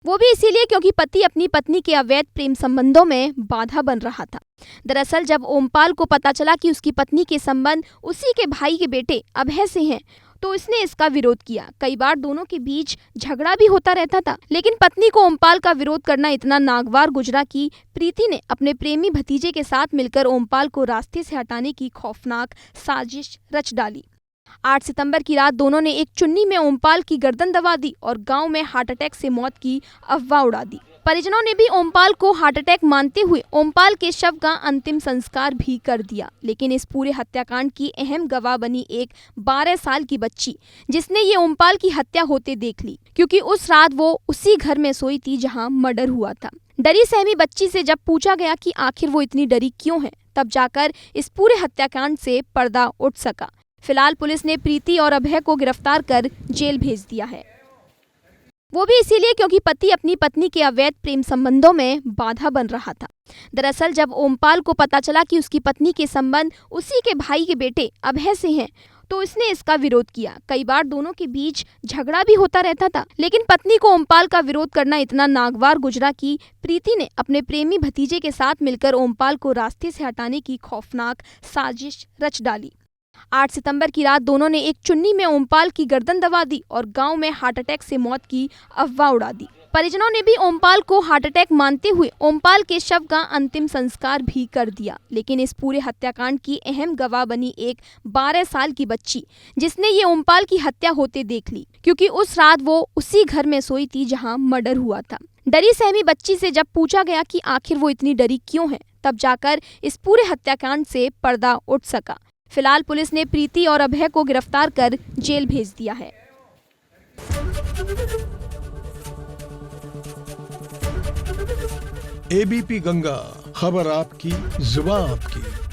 वो भी इसीलिए क्योंकि पति अपनी पत्नी के अवैध प्रेम संबंधों में बाधा बन रहा था। दरअसल जब ओमपाल को पता चला कि उसकी पत्नी के संबंध उसी के भाई के बेटे अभय से हैं, तो इसने इसका विरोध किया। कई बार दोनों के बीच झगड़ा भी होता रहता था, लेकिन पत्नी को ओमपाल का विरोध करना इतना नागवार गुजरा कि प्रीति ने अपने प्रेमी भतीजे के साथ मिलकर ओमपाल को रास्ते से हटाने की खौफनाक साजिश रच डाली। 8 सितंबर की रात दोनों ने एक चुन्नी में ओमपाल की गर्दन दबा दी और गांव में हार्ट अटैक से मौत की अफवाह उड़ा दी। परिजनों ने भी ओमपाल को हार्ट अटैक मानते हुए ओमपाल के शव का अंतिम संस्कार भी कर दिया। लेकिन इस पूरे हत्याकांड की अहम गवाह बनी एक 12 साल की बच्ची, जिसने ये ओमपाल की हत्या होते देख ली, क्योंकि उस रात वो उसी घर में सोई थी जहां मर्डर हुआ था। डरी सहमी बच्ची से जब पूछा गया कि आखिर वो इतनी डरी क्यों है, तब जाकर इस पूरे हत्याकांड से पर्दा उठ सका। फिलहाल पुलिस ने प्रीति और अभय को गिरफ्तार कर जेल भेज दिया है। वो भी इसीलिए क्योंकि पति अपनी पत्नी के अवैध प्रेम संबंधों में बाधा बन रहा था। दरअसल जब ओमपाल को पता चला कि उसकी पत्नी के संबंध उसी के भाई के बेटे अभय से हैं, तो इसने इसका विरोध किया। कई बार दोनों के बीच झगड़ा भी होता रहता था, लेकिन पत्नी को ओमपाल का विरोध करना इतना नागवार गुजरा कि प्रीति ने अपने प्रेमी भतीजे के साथ मिलकर ओमपाल को रास्ते से हटाने की खौफनाक साजिश रच डाली। 8 सितंबर की रात दोनों ने एक चुन्नी में ओमपाल की गर्दन दबा दी और गांव में हार्ट अटैक से मौत की अफवाह उड़ा दी। परिजनों ने भी ओमपाल को हार्ट अटैक मानते हुए ओमपाल के शव का अंतिम संस्कार भी कर दिया। लेकिन इस पूरे हत्याकांड की अहम गवाह बनी एक 12 साल की बच्ची, जिसने ये ओमपाल की हत्या होते देख ली, क्योंकि उस रात वो उसी घर में सोई थी जहां मर्डर हुआ था। डरी सहमी बच्ची से जब पूछा गया कि आखिर वो इतनी डरी क्यों है, तब जाकर इस पूरे हत्याकांड से पर्दा उठ सका। फिलहाल पुलिस ने प्रीति और अभय को गिरफ्तार कर जेल भेज दिया है। एबीपी गंगा, खबर आपकी, जुबान आपकी।